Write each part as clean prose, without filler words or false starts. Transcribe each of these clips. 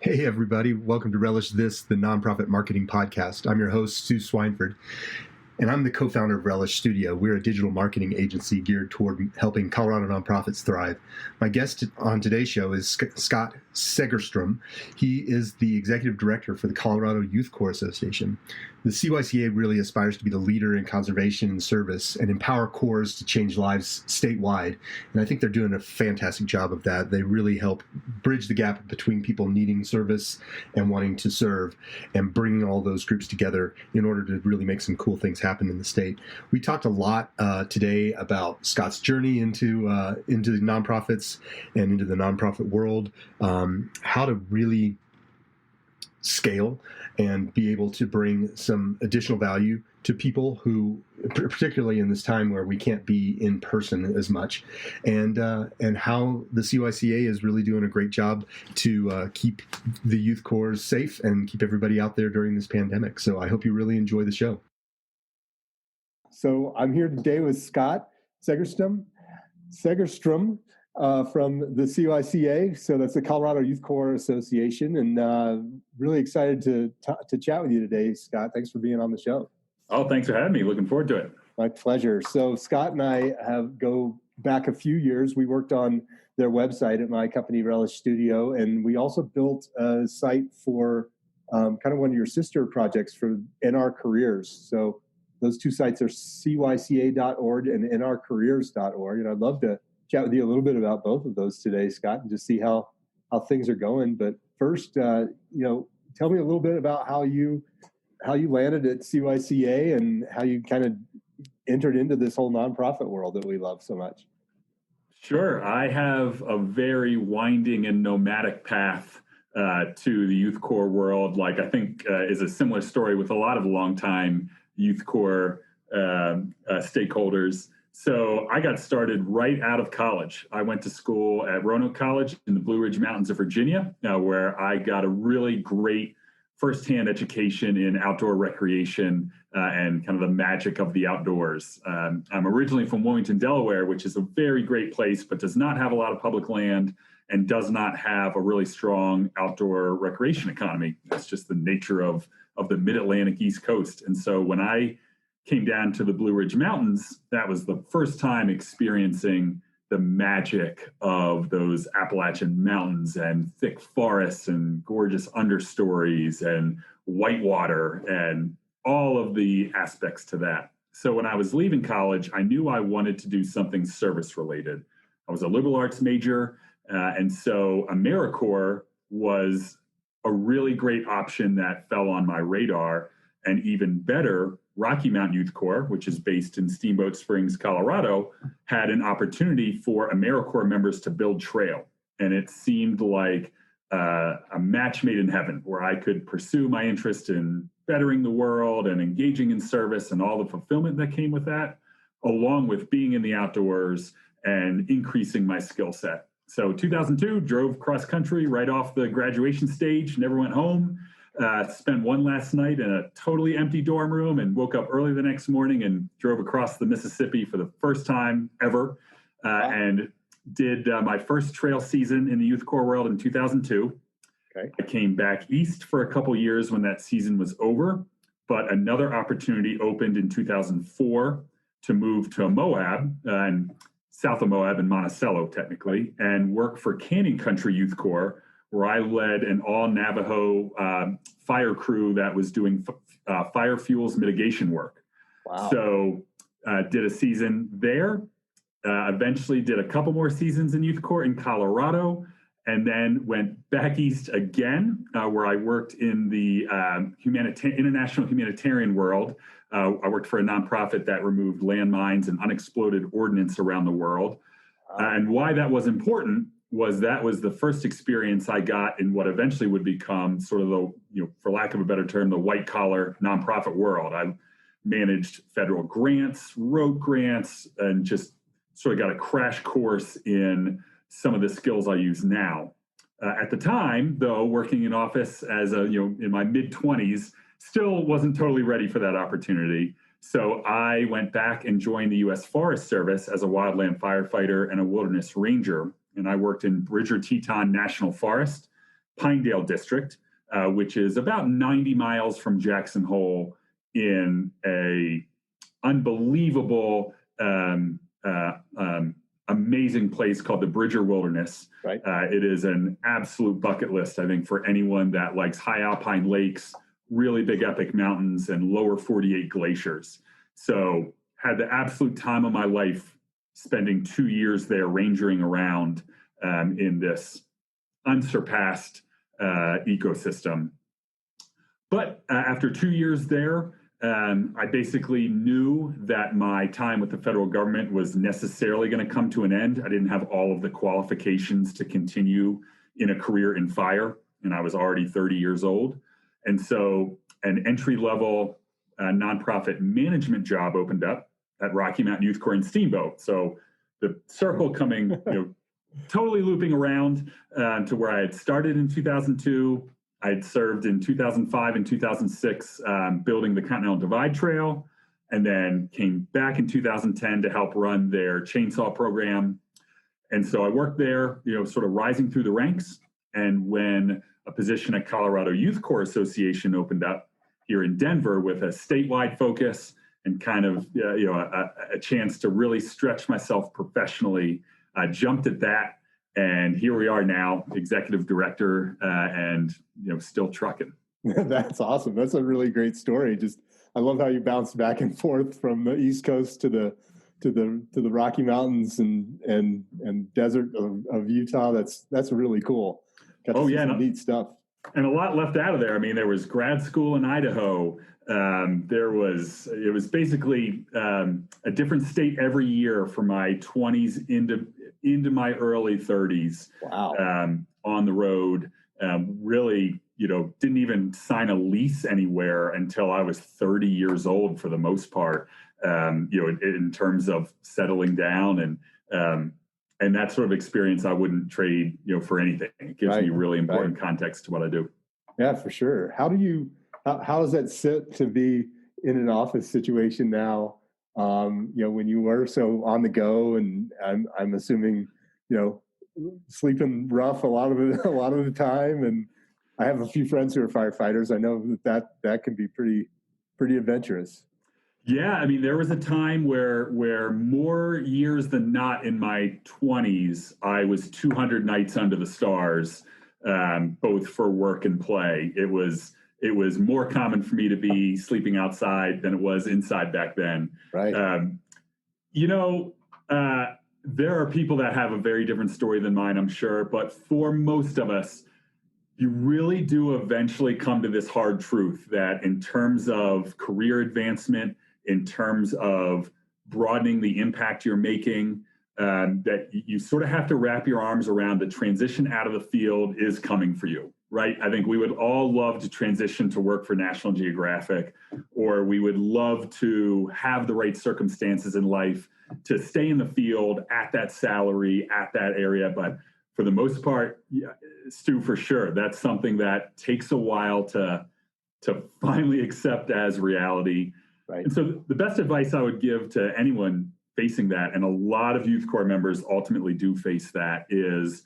Hey, everybody. Welcome to Relish This, the nonprofit marketing podcast. I'm your host, Stu Swineford, and I'm the co-founder of Relish Studio. We're a digital marketing agency geared toward helping Colorado nonprofits thrive. My guest on today's show is Scott Segerstrom. He is the executive director for the Colorado Youth Corps Association. The CYCA really aspires to be the leader in conservation and service and empower corps to change lives statewide. And I think they're doing a fantastic job of that. They really help bridge the gap between people needing service and wanting to serve and bringing all those groups together in order to really make some cool things happen in the state. We talked a lot today about Scott's journey into the nonprofits and into the nonprofit world, how to really scale and be able to bring some additional value to people who, particularly in this time where we can't be in person as much, and how the CYCA is really doing a great job to keep the youth corps safe and keep everybody out there during this pandemic. So I hope you really enjoy the show. So I'm here today with Scott Segerstrom from the CYCA. So that's the Colorado Youth Corps Association, and really excited to chat with you today, Scott. Thanks for being on the show. Oh, thanks for having me. Looking forward to it. My pleasure. So Scott and I go back a few years. We worked on their website at my company, Relish Studio, and we also built a site for kind of one of your sister projects for NR Careers. So those two sites are cyca.org and nrcareers.org, and I'd love to chat with you a little bit about both of those today, Scott, and just see how things are going. But first, tell me a little bit about how you landed at CYCA and how you kind of entered into this whole nonprofit world that we love so much. Sure. I have a very winding and nomadic path to the youth corps world. Like I think is a similar story with a lot of longtime youth corps stakeholders. So I got started right out of college. I went to school at Roanoke College in the Blue Ridge Mountains of Virginia, where I got a really great firsthand education in outdoor recreation and kind of the magic of the outdoors. I'm originally from Wilmington, Delaware, which is a very great place, but does not have a lot of public land and does not have a really strong outdoor recreation economy. That's just the nature of the mid-Atlantic East Coast. And so when I came down to the Blue Ridge Mountains, that was the first time experiencing the magic of those Appalachian mountains and thick forests and gorgeous understories and whitewater and all of the aspects to that. So when I was leaving college, I knew I wanted to do something service related. I was a liberal arts major, and so AmeriCorps was a really great option that fell on my radar. And even better, Rocky Mountain Youth Corps, which is based in Steamboat Springs, Colorado, had an opportunity for AmeriCorps members to build trail. And it seemed like a match made in heaven, where I could pursue my interest in bettering the world and engaging in service and all the fulfillment that came with that, along with being in the outdoors and increasing my skill set. So 2002, drove cross country right off the graduation stage, never went home. Spent one last night in a totally empty dorm room and woke up early the next morning and drove across the Mississippi for the first time ever and did my first trail season in the youth corps world in 2002. Okay. I came back east for a couple years when that season was over, but another opportunity opened in 2004 to move to Moab and south of Moab in Monticello, technically, and work for Canyon Country Youth Corps, where I led an all-Navajo fire crew that was doing fire fuels mitigation work. Wow. So did a season there, eventually did a couple more seasons in Youth Corps in Colorado, and then went back east again, where I worked in the international humanitarian world. I worked for a nonprofit that removed landmines and unexploded ordnance around the world. And why that was important was that was the first experience I got in what eventually would become sort of the, for lack of a better term, the white collar nonprofit world. I managed federal grants, wrote grants, and just sort of got a crash course in some of the skills I use now. At the time, though, working in office as in my mid-20s, still wasn't totally ready for that opportunity. So I went back and joined the U.S. Forest Service as a wildland firefighter and a wilderness ranger. And I worked in Bridger Teton National Forest Pinedale district, which is about 90 miles from Jackson Hole in a unbelievable, amazing place called the Bridger Wilderness. Right. It is an absolute bucket list, I think, for anyone that likes high alpine lakes, really big epic mountains, and lower 48 glaciers. So had the absolute time of my life spending 2 years there rangering around in this unsurpassed ecosystem. But after 2 years there, I basically knew that my time with the federal government was necessarily going to come to an end. I didn't have all of the qualifications to continue in a career in fire, and I was already 30 years old. And so an entry-level nonprofit management job opened up at Rocky Mountain Youth Corps and Steamboat. So the circle coming, totally looping around to where I had started in 2002. I had served in 2005 and 2006 building the Continental Divide Trail, and then came back in 2010 to help run their chainsaw program. And so I worked there, sort of rising through the ranks. And when a position at Colorado Youth Corps Association opened up here in Denver with a statewide focus and kind of a chance to really stretch myself professionally, I jumped at that. And here we are now, executive director, and still trucking. That's awesome. That's a really great story. I love how you bounce back and forth from the East Coast to the Rocky Mountains and desert of Utah. That's really cool. Got to see some neat stuff. And a lot left out of there. I mean, there was grad school in Idaho. It was basically a different state every year from my 20s into my early 30s. Wow. On the road, really, didn't even sign a lease anywhere until I was 30 years old for the most part, in terms of settling down and that sort of experience I wouldn't trade, for anything. It gives me really important context to what I do. Yeah, for sure. How does that sit to be in an office situation now? When you were so on the go, and I'm assuming, sleeping rough a lot of the time. And I have a few friends who are firefighters. I know that can be pretty adventurous. Yeah, I mean, there was a time where more years than not in my 20s, I was 200 nights under the stars, both for work and play. It was more common for me to be sleeping outside than it was inside back then. Right. There are people that have a very different story than mine, I'm sure. But for most of us, you really do eventually come to this hard truth that in terms of career advancement, in terms of broadening the impact you're making, that you sort of have to wrap your arms around the transition out of the field is coming for you, right? I think we would all love to transition to work for National Geographic, or we would love to have the right circumstances in life to stay in the field at that salary, at that area. But for the most part, Stu, for sure, that's something that takes a while to finally accept as reality. Right. And so the best advice I would give to anyone facing that, and a lot of youth corps members ultimately do face that, is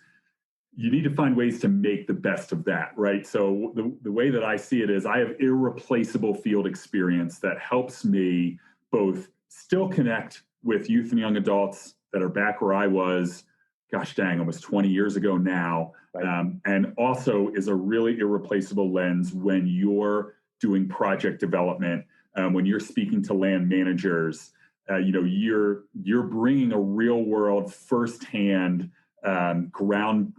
you need to find ways to make the best of that, right? So the way that I see it is I have irreplaceable field experience that helps me both still connect with youth and young adults that are back where I was, gosh dang, almost 20 years ago now, right. And also is a really irreplaceable lens when you're doing project development, when you're speaking to land managers. You're bringing a real world firsthand ground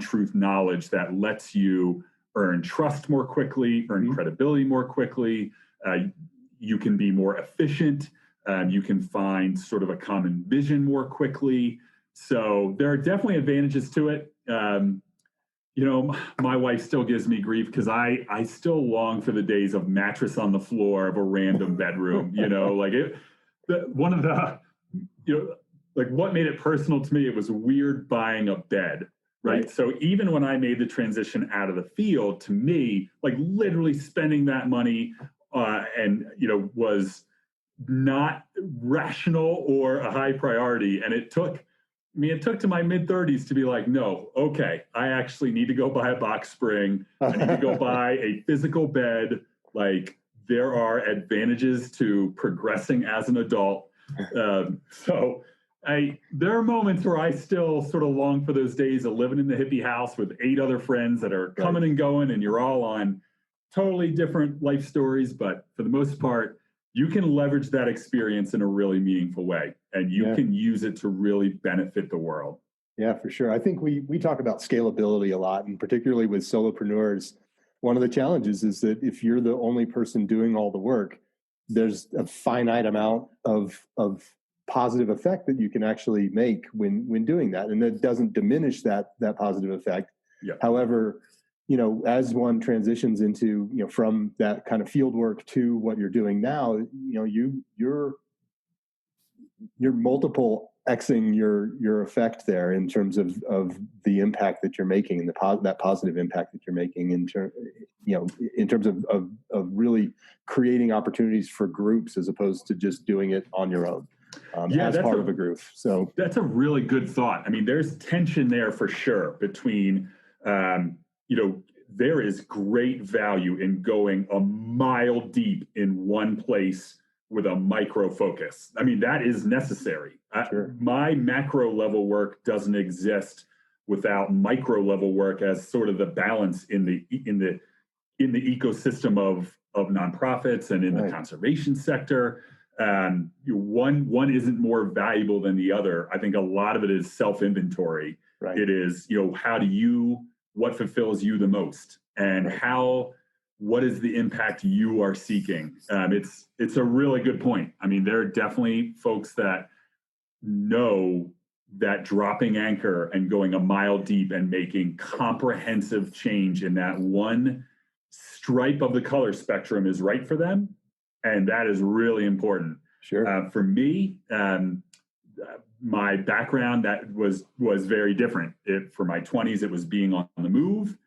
truth knowledge that lets you earn trust more quickly, earn credibility more quickly. You can be more efficient. You can find sort of a common vision more quickly. So there are definitely advantages to it. My wife still gives me grief because I still long for the days of mattress on the floor of a random bedroom. What made it personal to me, it was weird buying a bed, right? So even when I made the transition out of the field, to me, literally spending that money was not rational or a high priority. And it took it took to my mid-30s to be like, no, okay, I actually need to go buy a box spring. I need to go buy a physical bed. Like, there are advantages to progressing as an adult. So there are moments where I still sort of long for those days of living in the hippie house with 8 other friends that are coming and going, and you're all on totally different life stories. But for the most part, you can leverage that experience in a really meaningful way, and you can use it to really benefit the world. Yeah, for sure. I think we talk about scalability a lot, and particularly with solopreneurs, one of the challenges is that if you're the only person doing all the work, there's a finite amount of positive effect that you can actually make when doing that, and that doesn't diminish that positive effect. Yeah. However, as one transitions into from that kind of field work to what you're doing now, you're multiple Xing your effect there in terms of the impact that you're making and that positive impact that you're making in terms of really creating opportunities for groups as opposed to just doing it on your own as part of a group. So that's a really good thought. I mean, there's tension there for sure between, there is great value in going a mile deep in one place with a micro focus. I mean, that is necessary. Sure. My macro level work doesn't exist without micro level work as sort of the balance in the ecosystem of nonprofits and in the conservation sector. One isn't more valuable than the other. I think a lot of it is self-inventory. Right. It is, what fulfills you the most, and what is the impact you are seeking? It's a really good point. I mean, there are definitely folks that know that dropping anchor and going a mile deep and making comprehensive change in that one stripe of the color spectrum is right for them. And that is really important. Sure. For me, my background that was very different. For my 20s, it was being on the move.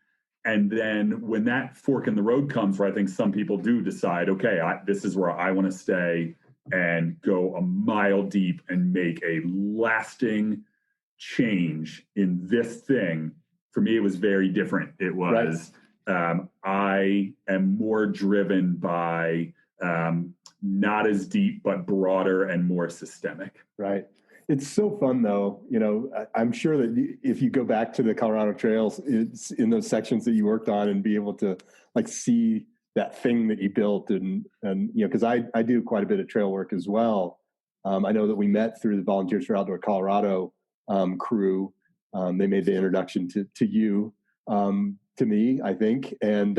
And then when that fork in the road comes, where I think some people do decide, okay, this is where I want to stay and go a mile deep and make a lasting change in this thing. For me, it was very different. It was, I am more driven by not as deep, but broader and more systemic. Right. It's so fun, though. I'm sure that if you go back to the Colorado trails, it's in those sections that you worked on and be able to see that thing that you built and because I do quite a bit of trail work as well. I know that we met through the Volunteers for Outdoor Colorado crew. They made the introduction to you, to me, I think. And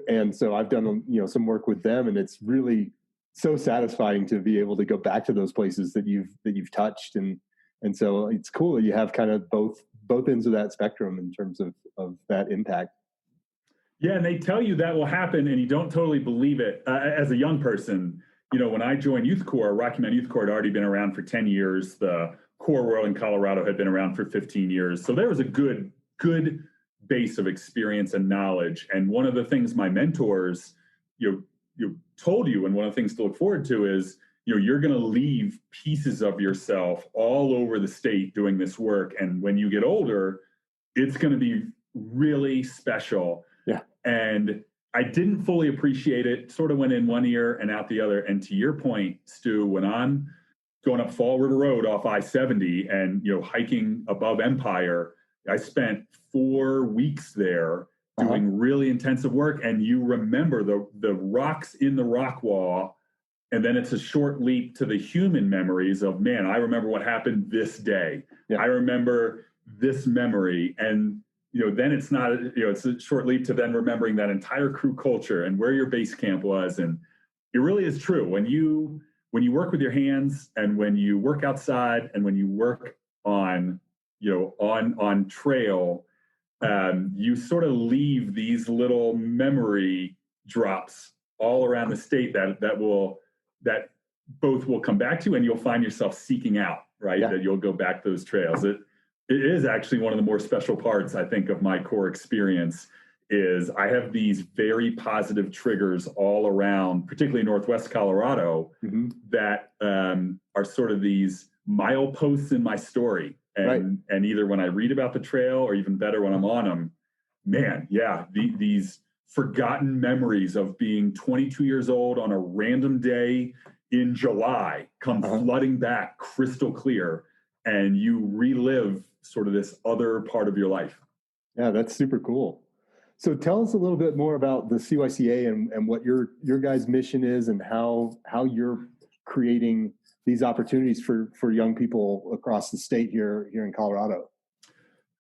and so I've done some work with them, and it's really so satisfying to be able to go back to those places that you've touched, and so it's cool that you have kind of both ends of that spectrum in terms of that impact. Yeah, and they tell you that will happen, and you don't totally believe it. As a young person, when I joined Youth Corps, Rocky Mountain Youth Corps had already been around for 10 years. The Corps World in Colorado had been around for 15 years, so there was a good base of experience and knowledge. And one of the things my mentors, told you, and one of the things to look forward to is, you're going to leave pieces of yourself all over the state doing this work. And when you get older, it's going to be really special. Yeah. And I didn't fully appreciate it, sort of went in one ear and out the other. And to your point, Stu, when I'm going up Fall River Road off I-70 and, hiking above Empire, I spent 4 weeks there doing really intensive work, and you remember the rocks in the rock wall, and then it's a short leap to the human memories of, man, I remember what happened this day. Yeah. I remember this memory, and then it's not, it's a short leap to then remembering that entire crew culture and where your base camp was. And it really is true when you work with your hands, and when you work outside, and when you work on on trail. You sort of leave these little memory drops all around the state that both will come back to, and you'll find yourself seeking out, right? Yeah. That you'll go back those trails. It is actually one of the more special parts, I think, of my core experience is I have these very positive triggers all around, particularly Northwest Colorado, that are sort of these mileposts in my story. And either when I read about the trail or even better when I'm on them, man, yeah, these forgotten memories of being 22 years old on a random day in July come flooding back crystal clear, and you relive sort of this other part of your life. Yeah, that's super cool. So tell us a little bit more about the CYCA and what your guys' mission is, and how you're creating these opportunities for young people across the state here in Colorado.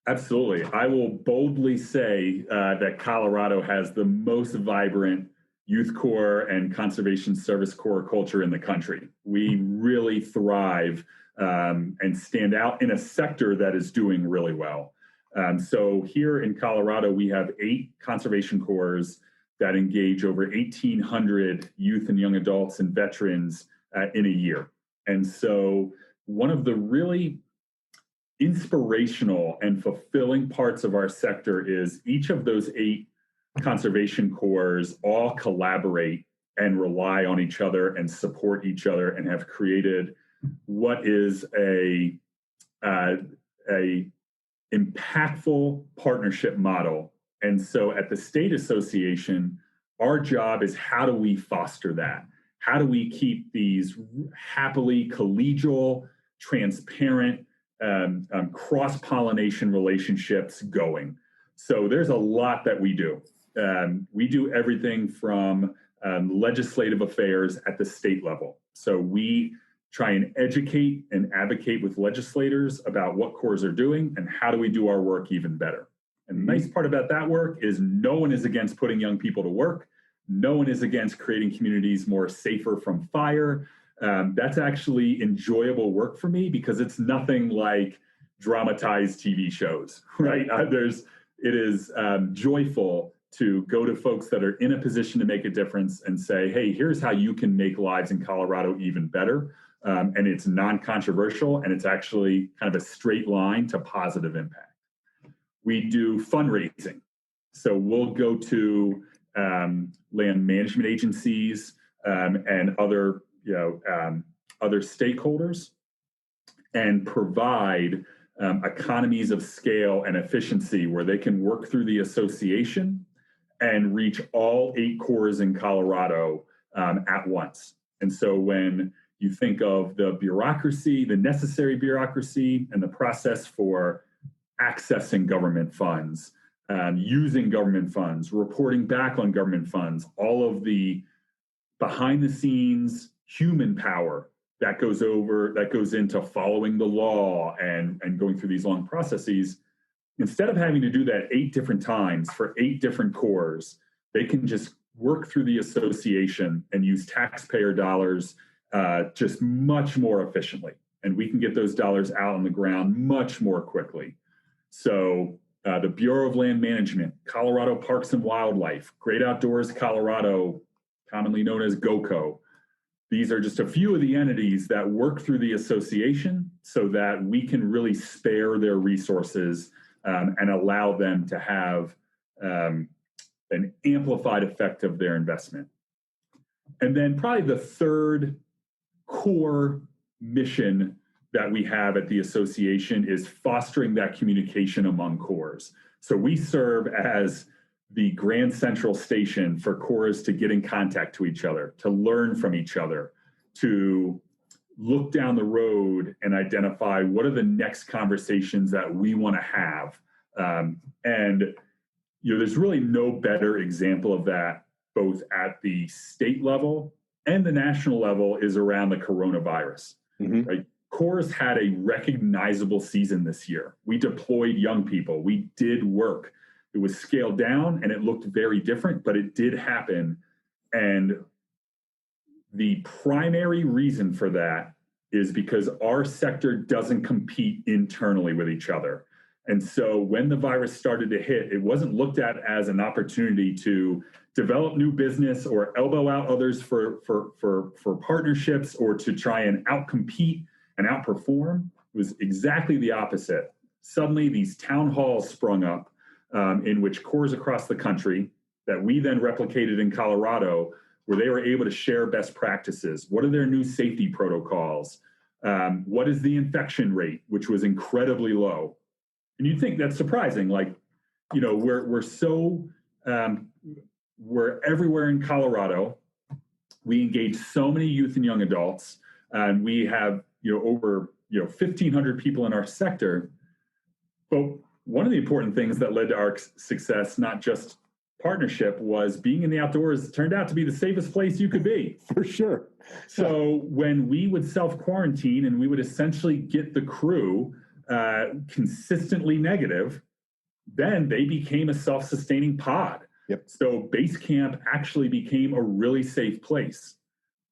Absolutely. I will boldly say that Colorado has the most vibrant youth corps and conservation service corps culture in the country. We really thrive and stand out in a sector that is doing really well. So here in Colorado, we have 8 conservation corps that engage over 1,800 youth and young adults and veterans in a year. And so one of the really inspirational and fulfilling parts of our sector is each of those 8 conservation corps all collaborate and rely on each other and support each other, and have created what is a impactful partnership model. And so at the state association, our job is, how do we foster that? How do we keep these happily collegial, transparent, cross-pollination relationships going? So there's a lot that we do. We do everything from legislative affairs at the state level. So we try and educate and advocate with legislators about what corps are doing and how do we do our work even better. And the nice part about that work is no one is against putting young people to work. No one is against creating communities more safer from fire. That's actually enjoyable work for me, because it's nothing like dramatized TV shows, right? It is joyful to go to folks that are in a position to make a difference and say, hey, here's how you can make lives in Colorado even better. And it's non-controversial, and it's actually kind of a straight line to positive impact. We do fundraising. So we'll go to land management agencies and other stakeholders and provide economies of scale and efficiency where they can work through the association and reach all 8 corps in Colorado at once. And so when you think of the bureaucracy, the necessary bureaucracy, and the process for accessing government funds, using government funds, reporting back on government funds, all of the behind the scenes human power that goes into following the law and going through these long processes, instead of having to do that 8 different times for 8 different corps, they can just work through the association and use taxpayer dollars just much more efficiently. And we can get those dollars out on the ground much more quickly. So the Bureau of Land Management, Colorado Parks and Wildlife, Great Outdoors Colorado, commonly known as GOCO. These are just a few of the entities that work through the association so that we can really spare their resources and allow them to have an amplified effect of their investment. And then probably the third core mission that we have at the association is fostering that communication among corps. So we serve as the Grand Central Station for corps to get in contact to each other, to learn from each other, to look down the road and identify what are the next conversations that we want to have. And there's really no better example of that, both at the state level and the national level, is around the coronavirus. Mm-hmm. Right? Corps had a recognizable season this year. We deployed young people. We did work. It was scaled down and it looked very different, but it did happen. And the primary reason for that is because our sector doesn't compete internally with each other. And so when the virus started to hit, it wasn't looked at as an opportunity to develop new business or elbow out others for partnerships or to try and outcompete and outperform. It was exactly the opposite. Suddenly these town halls sprung up in which corps across the country that we then replicated in Colorado, where they were able to share best practices. What are their new safety protocols? What is the infection rate, which was incredibly low? And you'd think that's surprising. Like, we're everywhere in Colorado. We engage so many youth and young adults, and we have over 1,500 people in our sector. But one of the important things that led to our success, not just partnership, was being in the outdoors turned out to be the safest place you could be. For sure. So when we would self-quarantine and we would essentially get the crew consistently negative, then they became a self-sustaining pod. Yep. So base camp actually became a really safe place.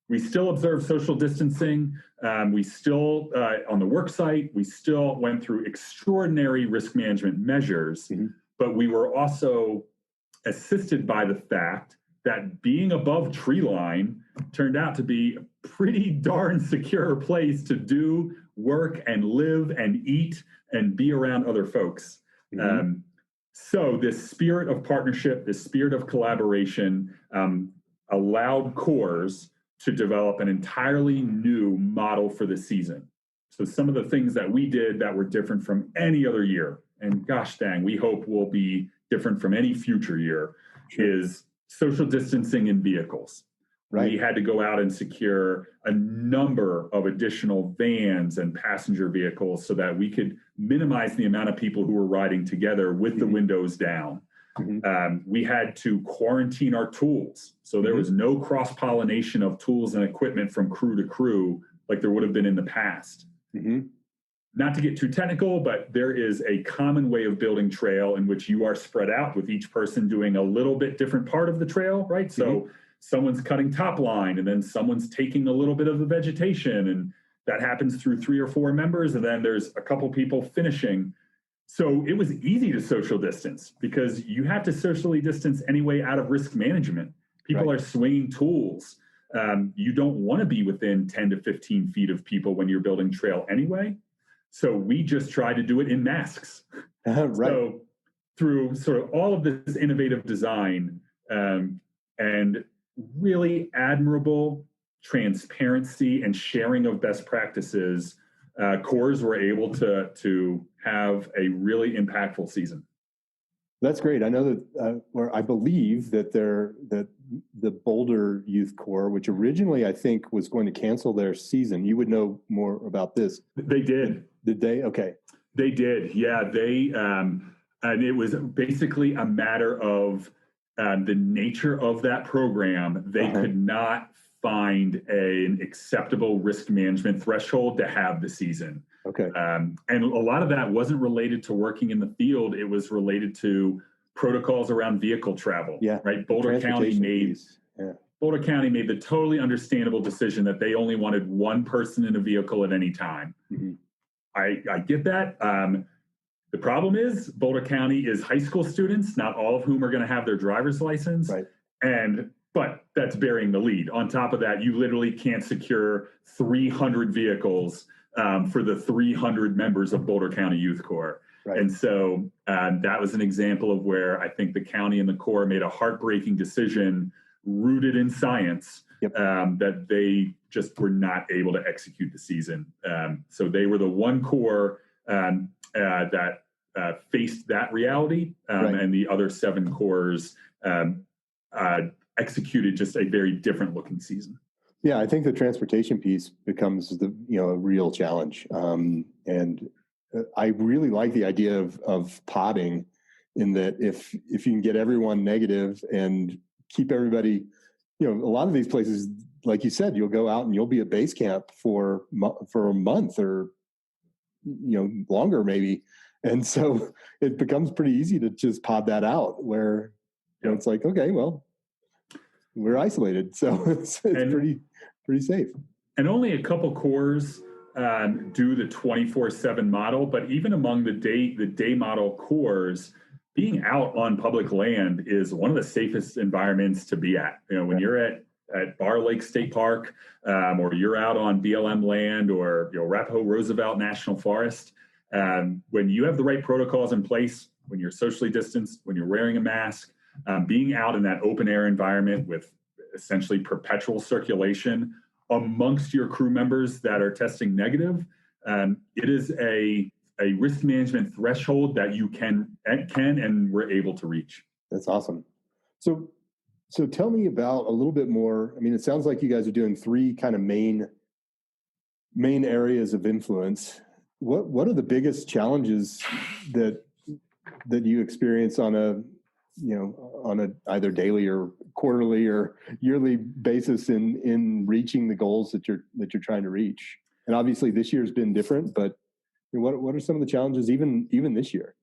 We still observed social distancing. We still, on the work site, we still went through extraordinary risk management measures, but we were also assisted by the fact that being above tree line turned out to be a pretty darn secure place to do work and live and eat and be around other folks. So this spirit of partnership, this spirit of collaboration allowed Coors to develop an entirely new model for the season. So some of the things that we did that were different from any other year, and gosh dang, we hope will be different from any future year, is social distancing in vehicles. Right. We had to go out and secure a number of additional vans and passenger vehicles so that we could minimize the amount of people who were riding together with the windows down. We had to quarantine our tools. So there was no cross-pollination of tools and equipment from crew to crew like there would have been in the past. Not to get too technical, but there is a common way of building trail in which you are spread out with each person doing a little bit different part of the trail, right? So someone's cutting top line and then someone's taking a little bit of the vegetation, and that happens through 3 or 4 members, and then there's a couple people finishing. So it was easy to social distance because you have to socially distance anyway out of risk management. People are swinging tools. You don't want to be within 10 to 15 feet of people when you're building trail anyway. So we just try to do it in masks. So through sort of all of this innovative design and really admirable transparency and sharing of best practices, Coors were able to have a really impactful season. That's great. I know that, or I believe that the Boulder Youth Corps, which originally I think was going to cancel their season. You would know more about this. They did. Did they? Okay. They did. Yeah. They and it was basically a matter of the nature of that program. They could not find an acceptable risk management threshold to have the season. Okay. And a lot of that wasn't related to working in the field. It was related to protocols around vehicle travel. Yeah. Right. Boulder County made the totally understandable decision that they only wanted one person in a vehicle at any time. I get that. The problem is Boulder County is high school students, not all of whom are going to have their driver's license. Right. But that's bearing the lead. On top of that, you literally can't secure 300 vehicles for the 300 members of Boulder County Youth Corps. Right. And so that was an example of where I think the county and the Corps made a heartbreaking decision rooted in science that they just were not able to execute the season. So they were the one Corps that faced that reality, and the other 7 Corps executed just a very different looking season. Yeah, I think the transportation piece becomes a real challenge, and I really like the idea of podding, in that if you can get everyone negative and keep everybody, a lot of these places, like you said, you'll go out and you'll be at base camp for a month or longer maybe, and so it becomes pretty easy to just pod that out where it's like, okay, well, we're isolated, so it's pretty safe. And only a couple Corps do the 24/7 model, but even among the day model Corps, being out on public land is one of the safest environments to be at. When you're at Bar Lake State Park, or you're out on BLM land, or Arapahoe Roosevelt National Forest, when you have the right protocols in place, when you're socially distanced, when you're wearing a mask, being out in that open air environment with essentially perpetual circulation amongst your crew members that are testing negative, it is a risk management threshold that you can and we're able to reach. That's awesome. So tell me about a little bit more. I mean, it sounds like you guys are doing three kind of main areas of influence. What are the biggest challenges that you experience on a either daily or quarterly or yearly basis in reaching the goals that you're trying to reach? And obviously this year's been different, but what are some of the challenges even this year?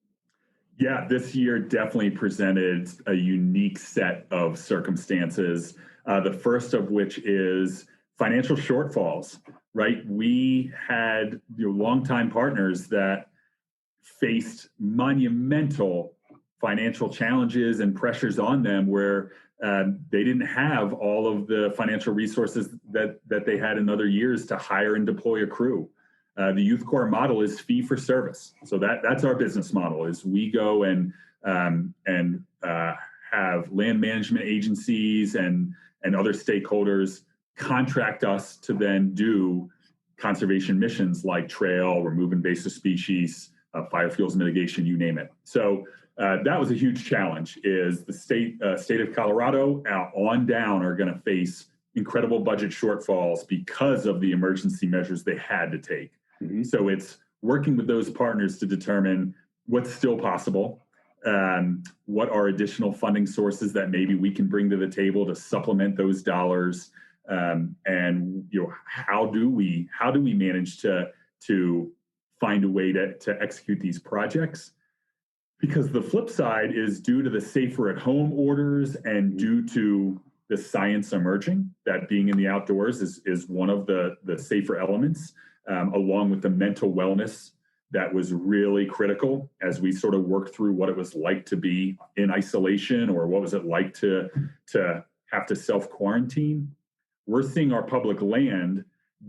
Yeah, this year definitely presented a unique set of circumstances. The first of which is financial shortfalls, right? We had longtime partners that faced monumental financial challenges and pressures on them where they didn't have all of the financial resources that they had in other years to hire and deploy a crew. The Youth Corps model is fee for service. So that's our business model is we go and have land management agencies and other stakeholders contract us to then do conservation missions like trail, remove invasive species, fire fuels mitigation, you name it. So that was a huge challenge is the state of Colorado on down are going to face incredible budget shortfalls because of the emergency measures they had to take. Mm-hmm. So it's working with those partners to determine what's still possible, what are additional funding sources that maybe we can bring to the table to supplement those dollars, and how do we manage to find a way to execute these projects? Because the flip side is due to the safer at home orders and due to the science emerging that being in the outdoors is one of the safer elements. Along with the mental wellness that was really critical as we sort of worked through what it was like to be in isolation or what was it like to have to self-quarantine. We're seeing our public land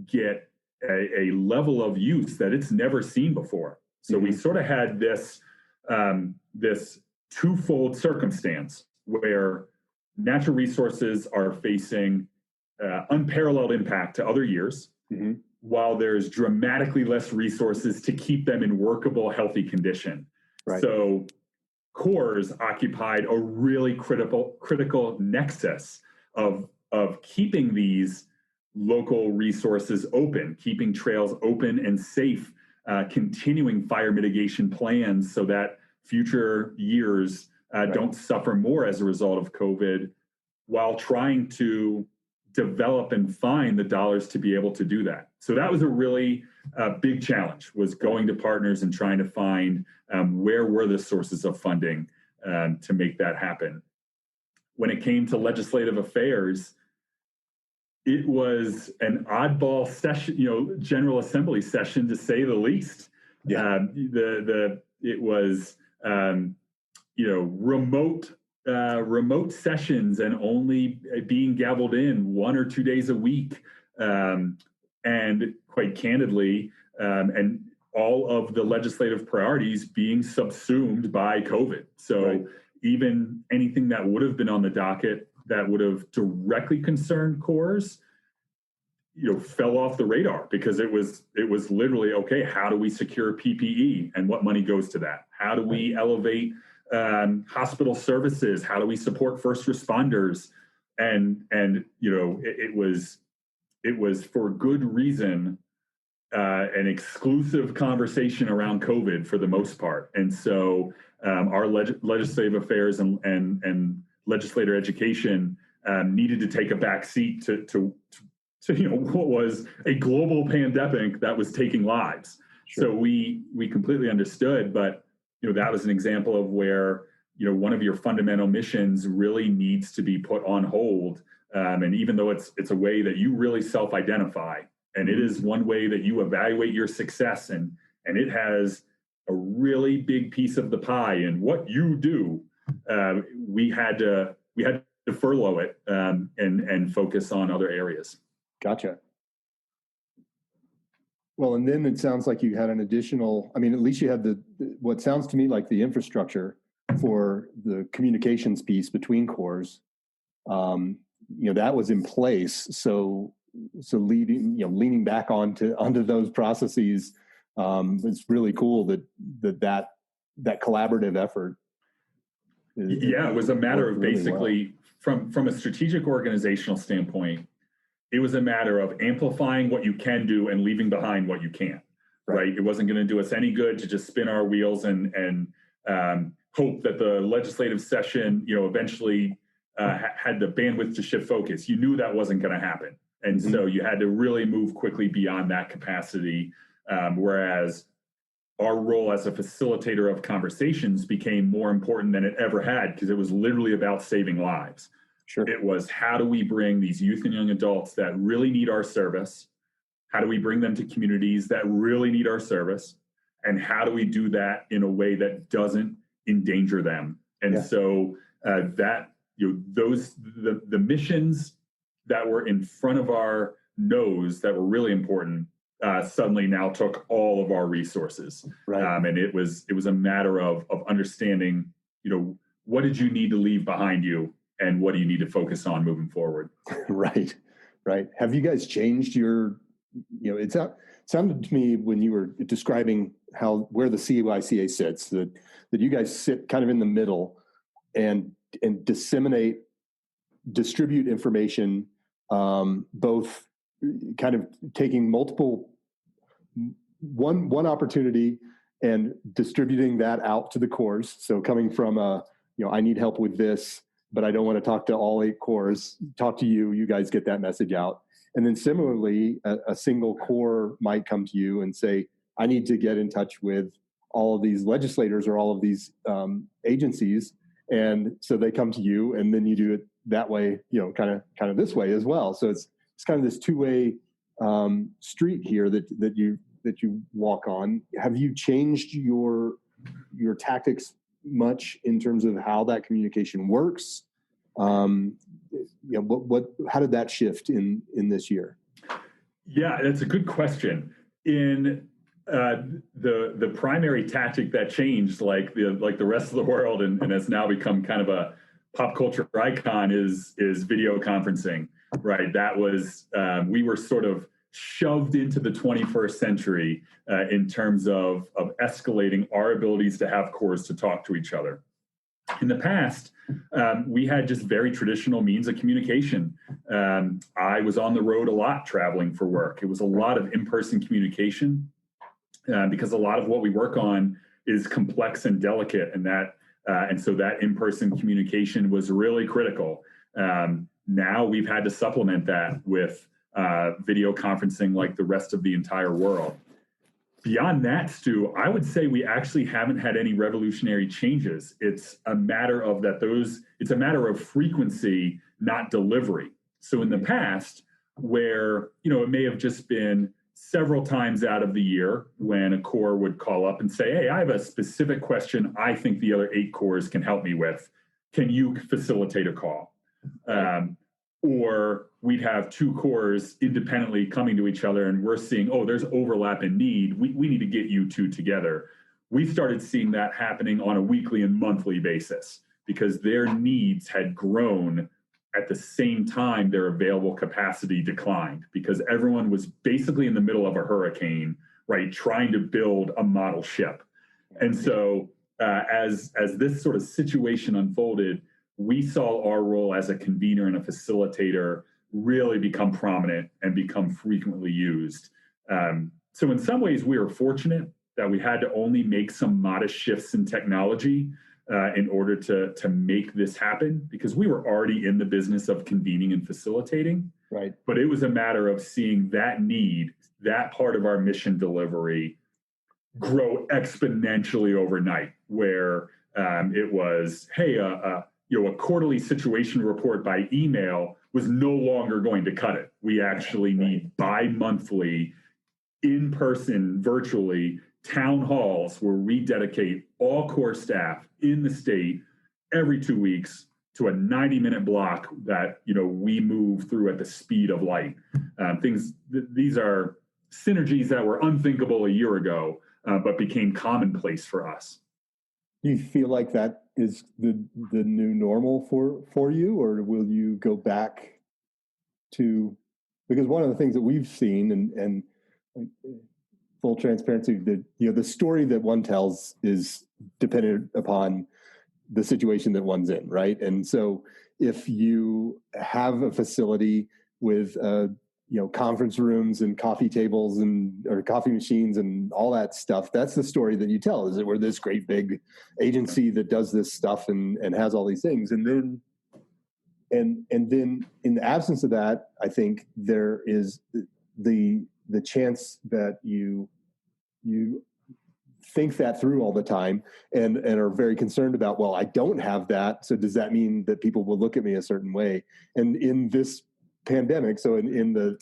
get a level of use that it's never seen before. So we sort of had this twofold circumstance where natural resources are facing unparalleled impact to other years. Mm-hmm. While there's dramatically less resources to keep them in workable, healthy condition. Right. So cores occupied a really critical nexus of keeping these local resources open, keeping trails open and safe, continuing fire mitigation plans so that future years don't suffer more as a result of COVID, while trying to develop and find the dollars to be able to do that. So that was a really big challenge, was going to partners and trying to find where were the sources of funding to make that happen. When it came to legislative affairs, it was an oddball session, General Assembly session to say the least. Yeah. It was remote sessions and only being gavelled in 1 or 2 days a week, and quite candidly, and all of the legislative priorities being subsumed by COVID. So even anything that would have been on the docket that would have directly concerned cores, fell off the radar because it was literally, okay, how do we secure PPE and what money goes to that? How do we elevate hospital services? How do we support first responders? And it was for good reason an exclusive conversation around COVID for the most part. And so our legislative affairs and legislator education needed to take a back seat to what was a global pandemic that was taking lives. Sure. So we completely understood, but that was an example of where one of your fundamental missions really needs to be put on hold. And even though it's a way that you really self-identify, and it is one way that you evaluate your success, and it has a really big piece of the pie in what you do, we had to furlough it and focus on other areas. Gotcha. Well, and then it sounds like you had an additional, at least you had what sounds to me like the infrastructure for the communications piece between cores. That was in place. So leaning back onto those processes. It's really cool that collaborative effort. It was a matter of basically from a strategic organizational standpoint, it was a matter of amplifying what you can do and leaving behind what you can't. Right? It wasn't going to do us any good to just spin our wheels and hope that the legislative session, eventually had the bandwidth to shift focus. You knew that wasn't going to happen. And so you had to really move quickly beyond that capacity. Whereas our role as a facilitator of conversations became more important than it ever had, because it was literally about saving lives. Sure. It was, how do we bring these youth and young adults that really need our service? How do we bring them to communities that really need our service? And how do we do that in a way that doesn't endanger them? And so the missions that were in front of our nose that were really important suddenly now took all of our resources. Right. And it was a matter of understanding, what did you need to leave behind you and what do you need to focus on moving forward? Right. Have you guys changed your, it sounded to me when you were describing where the CYCA sits, that you guys sit kind of in the middle and distribute information, both kind of taking one opportunity and distributing that out to the cores. So coming from I need help with this, but I don't want to talk to all 8 cores. Talk to you. You guys get that message out. And then similarly, a single core might come to you and say, I need to get in touch with all of these legislators or all of these agencies. And so they come to you, and then you do it that way, kind of this way as well. So it's kind of this two-way street here that you walk on. Have you changed your tactics much in terms of how that communication works? How did that shift in this year? Yeah, that's a good question. In the primary tactic that changed, like the rest of the world, and has now become kind of a pop culture icon, is video conferencing. Right, that was we were sort of shoved into the 21st century in terms of escalating our abilities to have cores to talk to each other. In the past, we had just very traditional means of communication. I was on the road a lot traveling for work. It was a lot of in-person communication because a lot of what we work on is complex and delicate, and so that in-person communication was really critical. Now we've had to supplement that with video conferencing like the rest of the entire world. Beyond that, Stu, I would say we actually haven't had any revolutionary changes. It's a matter of it's a matter of frequency, not delivery. So in the past, where, it may have just been several times out of the year when a core would call up and say, hey, I have a specific question I think the other 8 cores can help me with. Can you facilitate a call? Or we'd have 2 cores independently coming to each other, and we're seeing, there's overlap in need. We need to get you 2 together. We started seeing that happening on a weekly and monthly basis because their needs had grown at the same time their available capacity declined, because everyone was basically in the middle of a hurricane, right, trying to build a model ship. And so as this sort of situation unfolded, we saw our role as a convener and a facilitator really become prominent and become frequently used. So in some ways, we were fortunate that we had to only make some modest shifts in technology in order to make this happen, because we were already in the business of convening and facilitating. Right. But it was a matter of seeing that need, that part of our mission delivery, grow exponentially overnight, where it was, hey, a quarterly situation report by email was no longer going to cut it. We actually need bi-monthly, in-person, virtually, town halls where we dedicate all core staff in the state every 2 weeks to a 90-minute block that we move through at the speed of light. These are synergies that were unthinkable a year ago, but became commonplace for us. Do you feel like that is the new normal for you, or will you go back to because one of the things that we've seen, and full transparency, that the story that one tells is dependent upon the situation that one's in, right? And so if you have a facility with conference rooms and coffee tables or coffee machines and all that stuff, that's the story that you tell, is that we're this great big agency that does this stuff and has all these things. And then in the absence of that, I think there is the chance that you think that through all the time and are very concerned about, well, I don't have that, so does that mean that people will look at me a certain way? And in this pandemic, so in the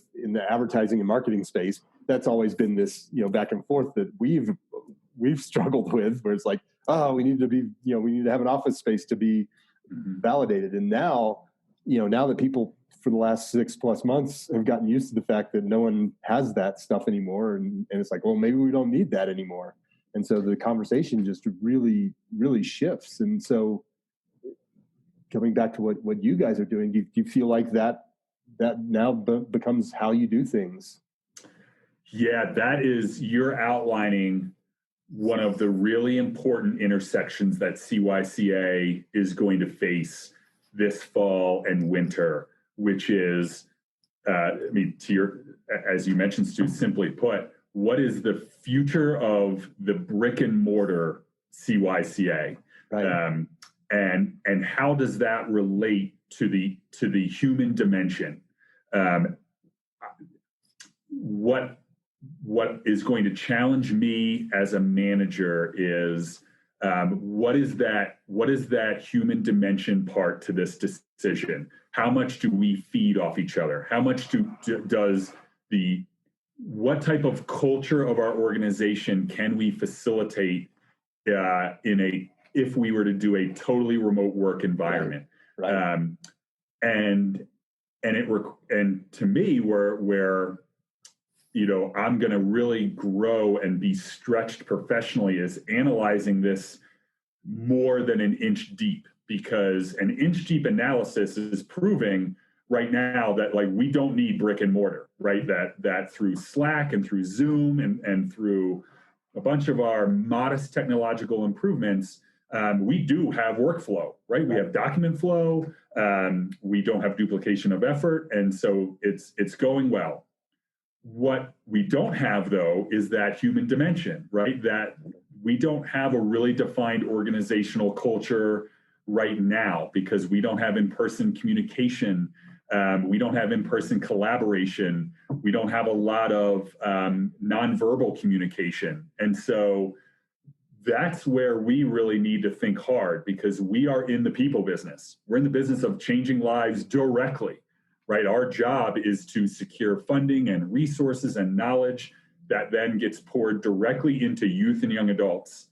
advertising and marketing space, that's always been this back and forth that we've struggled with, where it's like, oh, we need to have an office space to be validated. And now that people for the last 6+ months have gotten used to the fact that no one has that stuff anymore, and it's like, well, maybe we don't need that anymore. And so the conversation just really, really shifts. And so coming back to what you guys are doing, do you feel like that now becomes how you do things? Yeah, you're outlining one of the really important intersections that CYCA is going to face this fall and winter, which is, as you mentioned, Stu, simply put, what is the future of the brick and mortar CYCA, right. And how does that relate to the human dimension? What is going to challenge me as a manager is what is that human dimension part to this decision? How much do we feed off each other? How much what type of culture of our organization can we facilitate if we were to do a totally remote work environment? Right. And to me, where I'm going to really grow and be stretched professionally is analyzing this more than an inch deep, because an inch deep analysis is proving right now that we don't need brick and mortar, right? That through Slack and through Zoom and through a bunch of our modest technological improvements, we do have workflow, right? We have document flow. We don't have duplication of effort. And so it's going well. What we don't have, though, is that human dimension, right? That we don't have a really defined organizational culture right now because we don't have in-person communication. We don't have in-person collaboration. We don't have a lot of nonverbal communication. And so that's where we really need to think hard, because we are in the people business. We're in the business of changing lives directly. Right, our job is to secure funding and resources and knowledge that then gets poured directly into youth and young adults,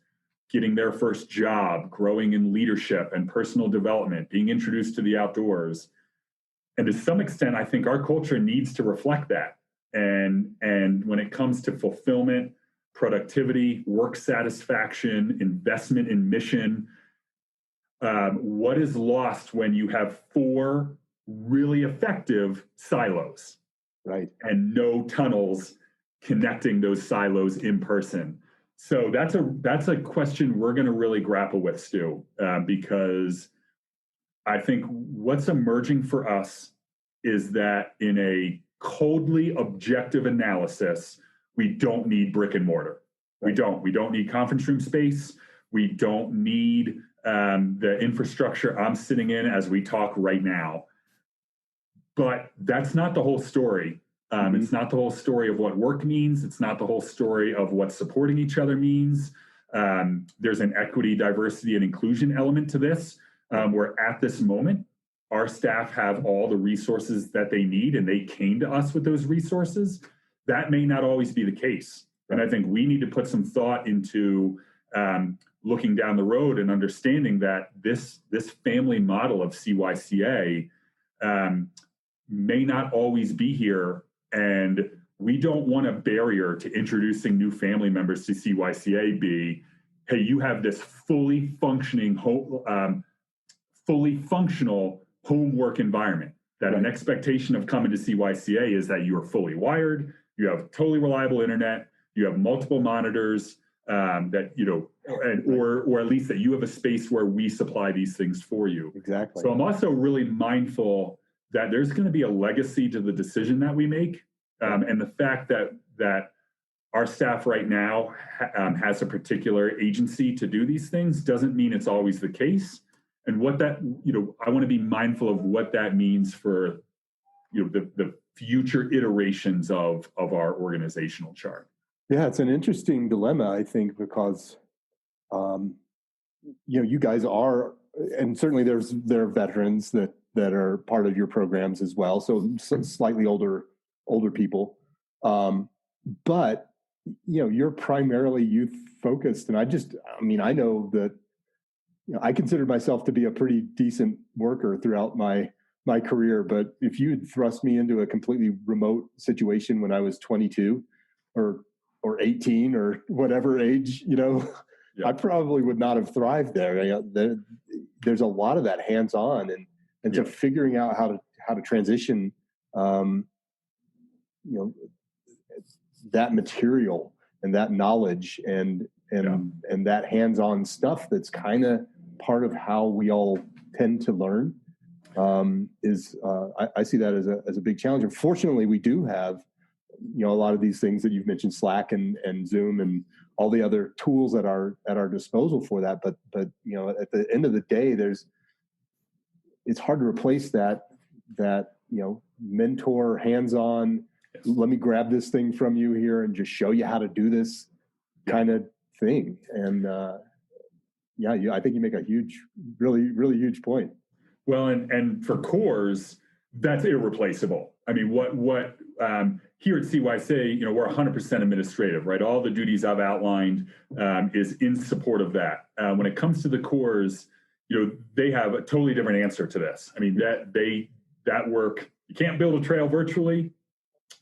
getting their first job, growing in leadership and personal development, being introduced to the outdoors. And to some extent, I think our culture needs to reflect that. And when it comes to fulfillment, productivity, work satisfaction, investment in mission, what is lost when you have 4 really effective silos, right, and no tunnels connecting those silos in person? So that's a question we're going to really grapple with, Stu, because I think what's emerging for us is that in a coldly objective analysis, we don't need brick and mortar. Right. We don't need conference room space. We don't need the infrastructure I'm sitting in as we talk right now. But that's not the whole story. It's not the whole story of what work means. It's not the whole story of what supporting each other means. There's an equity, diversity, and inclusion element to this, where at this moment, our staff have all the resources that they need, and they came to us with those resources. That may not always be the case. And I think we need to put some thought into looking down the road and understanding that this family model of CYCA may not always be here, and we don't want a barrier to introducing new family members to CYCA be, hey, you have this fully functional home work environment. that an expectation of coming to CYCA is that you are fully wired, you have totally reliable internet, you have multiple monitors, that, or at least that you have a space where we supply these things for you. Exactly. So I'm also really mindful that there's going to be a legacy to the decision that we make. And the fact that our staff right now has a particular agency to do these things doesn't mean it's always the case. And what that, I want to be mindful of what that means for, the future iterations of our organizational chart. Yeah, it's an interesting dilemma, I think, because, you guys are, and certainly there are veterans that are part of your programs as well. So some slightly older people. But, you're primarily youth focused. And I know that, I consider myself to be a pretty decent worker throughout my career. But if you had thrust me into a completely remote situation when I was 22 or 18 or whatever age, I probably would not have thrived there. There's a lot of that hands-on and so figuring out how to transition, that material and that knowledge and that hands-on stuff that's kind of part of how we all tend to learn is I see that as a big challenge. And fortunately, we do have a lot of these things that you've mentioned, Slack and Zoom and all the other tools at our disposal for that. But at the end of the day, it's hard to replace that mentor, hands-on. Let me grab this thing from you here and just show you how to do this kind of thing. And I think you make a really, really huge point. Well, and for cores, that's irreplaceable. I mean, what here at CYCA, we're 100% administrative, right? All the duties I've outlined is in support of that. When it comes to the cores, they have a totally different answer to this. I mean, that work, you can't build a trail virtually,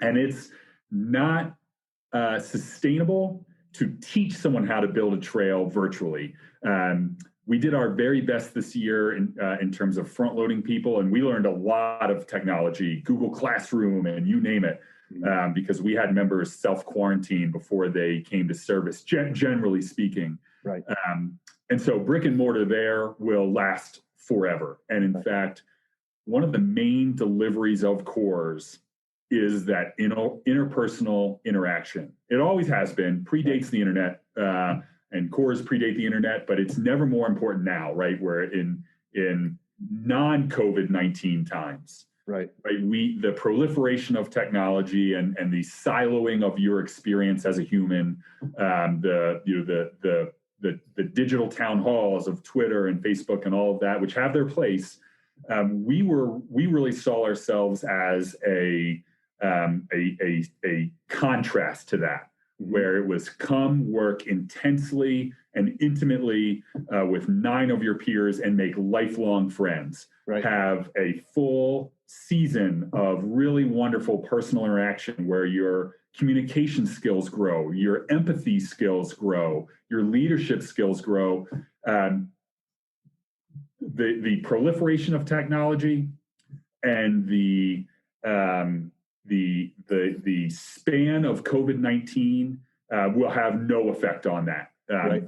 and it's not sustainable to teach someone how to build a trail virtually. We did our very best this year in terms of front-loading people, and we learned a lot of technology, Google Classroom, and you name it, because we had members self-quarantine before they came to service, generally speaking. Right. And so brick and mortar there will last forever. And in fact, one of the main deliveries of cores is that interpersonal interaction. It always has been, predates the internet, and cores predate the internet, but it's never more important now, right? We're in non-COVID-19 times. Right. The proliferation of technology and the siloing of your experience as a human, the digital town halls of Twitter and Facebook and all of that, which have their place. We really saw ourselves as a contrast to that, where it was come work intensely and intimately with 9 of your peers and make lifelong friends. Right. Have a full season of really wonderful personal interaction where your communication skills grow, your empathy skills grow, your leadership skills grow. The proliferation of technology and the span of COVID-19 will have no effect on that. Right.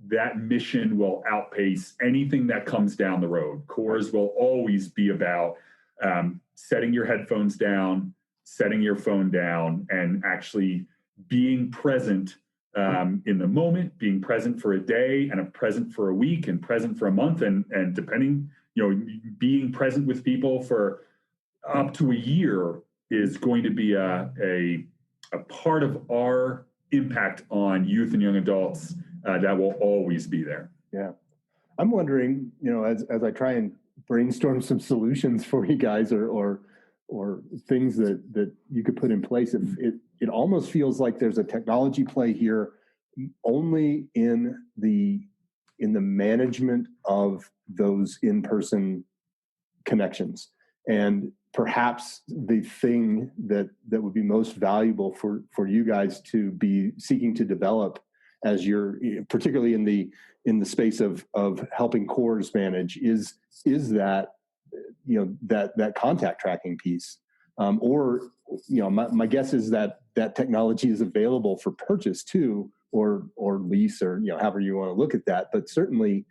That mission will outpace anything that comes down the road. Cores will always be about setting your headphones down, setting your phone down, and actually being present in the moment, being present for a day and present for a week and present for a month, and depending, being present with people for up to a year is going to be a part of our impact on youth and young adults that will always be there. Yeah. I'm wondering, as I try and brainstorm some solutions for you guys or things that you could put in place, if it almost feels like there's a technology play here only in the management of those in-person connections. And perhaps the thing that would be most valuable for you guys to be seeking to develop as you're particularly in the space of helping cores manage is that that contact tracking piece. Or my guess is that technology is available for purchase too, or lease, or however you want to look at that. But certainly,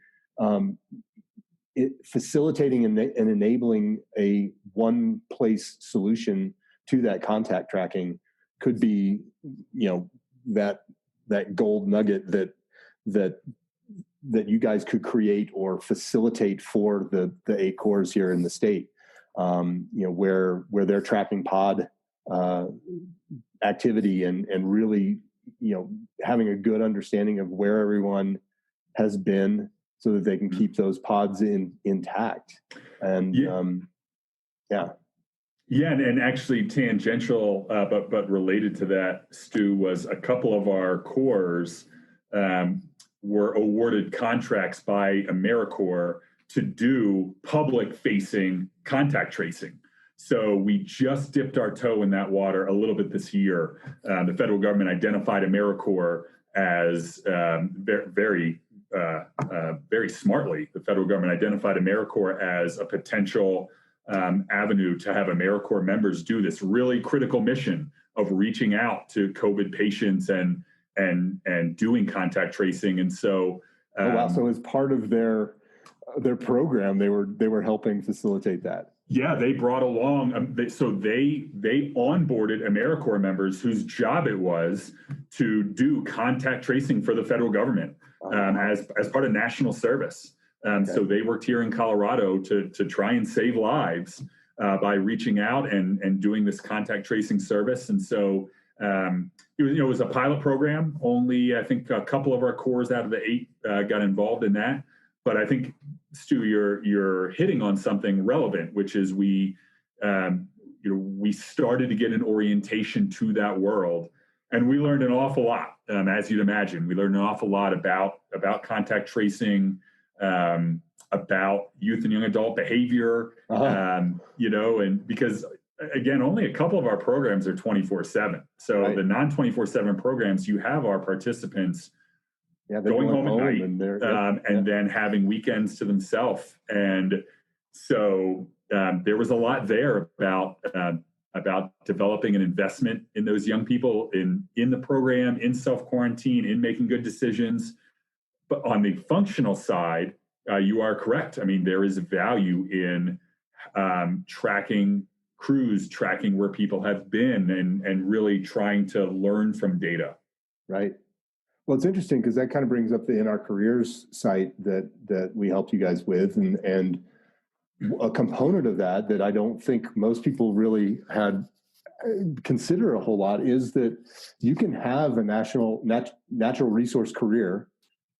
facilitating and enabling a one place solution to that contact tracking could be that gold nugget that you guys could create or facilitate for the 8 cores here in the state, where they're tracking pod activity and really, having a good understanding of where everyone has been so that they can keep those pods intact. And and actually tangential, but related to that, Stu, was a couple of our cores were awarded contracts by AmeriCorps to do public-facing contact tracing. So we just dipped our toe in that water a little bit this year. The federal government identified AmeriCorps as very smartly. The federal government identified AmeriCorps as a potential avenue to have AmeriCorps members do this really critical mission of reaching out to COVID patients and doing contact tracing. And so, so as part of their program, they were helping facilitate that. Yeah, they brought along. They onboarded AmeriCorps members whose job it was to do contact tracing for the federal government as part of national service. So they worked here in Colorado to try and save lives by reaching out and doing this contact tracing service. And so it was a pilot program. Only I think a couple of our cores out of the 8 got involved in that. But I think, Stu, you're hitting on something relevant, which is we started to get an orientation to that world, and we learned an awful lot. As you'd imagine, we learned an awful lot about contact tracing, about youth and young adult behavior, and because again, only a couple of our programs are 24/7. So right. The non-24/7 programs, you have our participants going home at night and then having weekends to themselves. And so there was a lot there about developing an investment in those young people in the program, in self-quarantine, in making good decisions. But on the functional side, you are correct. I mean, there is value in tracking crews, tracking where people have been, and really trying to learn from data. Right. Well, it's interesting because that kind of brings up the In Our Careers site that we helped you guys with, and a component of that I don't think most people really had consider a whole lot is that you can have a natural resource career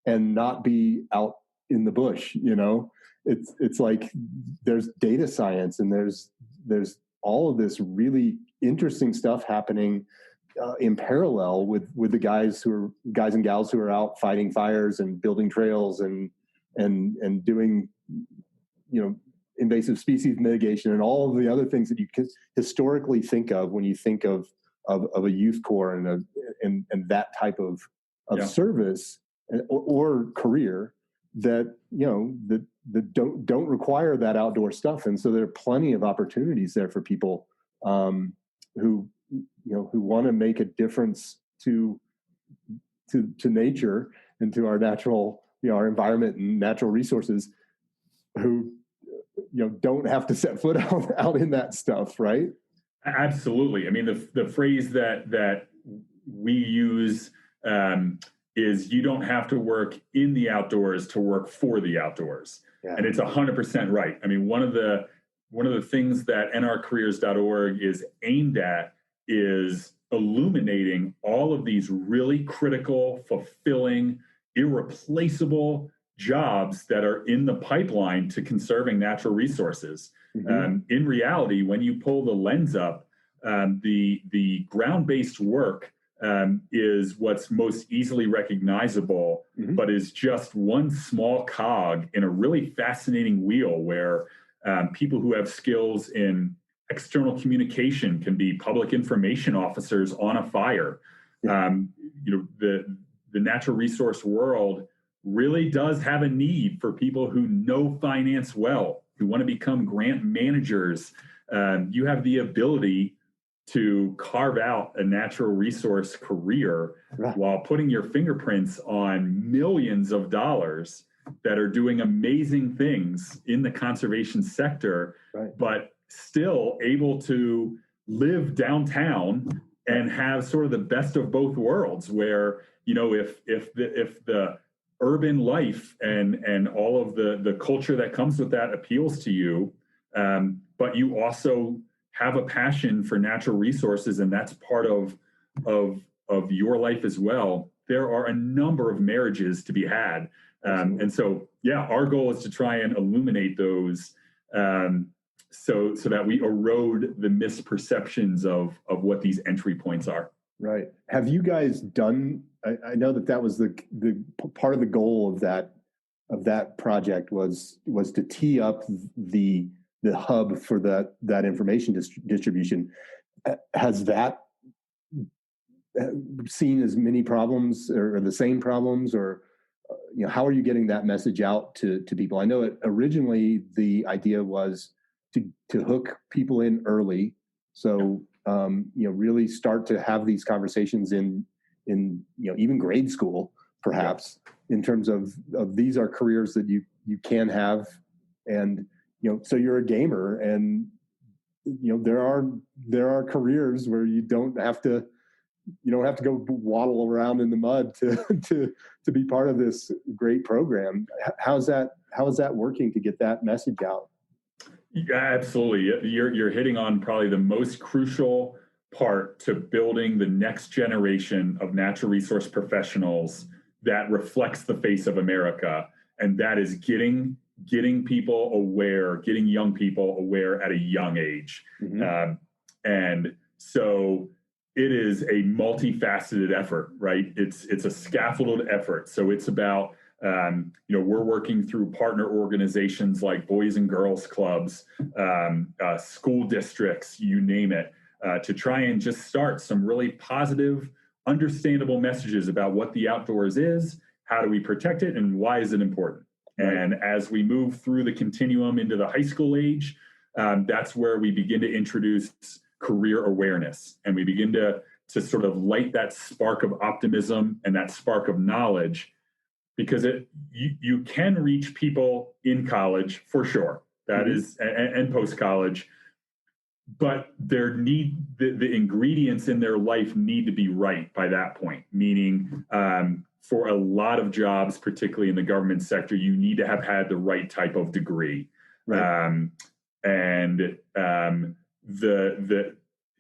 and not be out in the bush. It's like there's data science and there's all of this really interesting stuff happening in parallel with the guys and gals who are out fighting fires and building trails and doing invasive species mitigation and all of the other things that you can historically think of when you think of a youth corps and that type of service or career that that don't require that outdoor stuff. And so there are plenty of opportunities there for people who want to make a difference to nature and to our natural, our environment and natural resources, who don't have to set foot out in that stuff, right? Absolutely. I mean, the phrase that we use is you don't have to work in the outdoors to work for the outdoors. Yeah. And it's 100% right. I mean, one of the things that nrcareers.org is aimed at is illuminating all of these really critical, fulfilling, irreplaceable jobs that are in the pipeline to conserving natural resources. Mm-hmm. In reality, when you pull the lens up, the ground-based work is what's most easily recognizable, mm-hmm. but is just one small cog in a really fascinating wheel where people who have skills in external communication can be public information officers on a fire. Yeah. The natural resource world really does have a need for people who know finance well, who want to become grant managers, you have the ability to carve out a natural resource career while putting your fingerprints on millions of dollars that are doing amazing things in the conservation sector, but still able to live downtown and have sort of the best of both worlds, where, you know, if the urban life and all of the culture that comes with that appeals to you, but you also have a passion for natural resources, and that's part of your life as well, there are a number of marriages to be had. And so, yeah, our goal is to try and illuminate those, so that we erode the misperceptions of what these entry points are. Right. Have you guys done? I know that was the part of the goal of that project was to tee up the hub for that information distribution. Has that seen as many problems or the same problems, or you know, how are you getting that message out to people? I know originally the idea was to hook people in early, so you know, really start to have these conversations in you know, even grade school, perhaps, in terms of these are careers that you can have, and you know, so you're a gamer, and you know, there are careers where you don't have to go waddle around in the mud to be part of this great program. How is that working to get that message out? Yeah, absolutely. You're hitting on probably the most crucial part to building the next generation of natural resource professionals that reflects the face of America, and that is getting people aware, getting young people aware at a young age. Mm-hmm. And so it is a multifaceted effort, right? It's a scaffolded effort. So it's about, you know, we're working through partner organizations like Boys and Girls Clubs, school districts, you name it, to try and just start some really positive, understandable messages about what the outdoors is, how do we protect it, and why is it important? Right. And as we move through the continuum into the high school age, that's where we begin to introduce career awareness, and we begin to sort of light that spark of optimism and that spark of knowledge, because you can reach people in college for sure, that mm-hmm. is, and post-college, but the ingredients in their life need to be right by that point, meaning for a lot of jobs, particularly in the government sector, you need to have had the right type of degree. Right.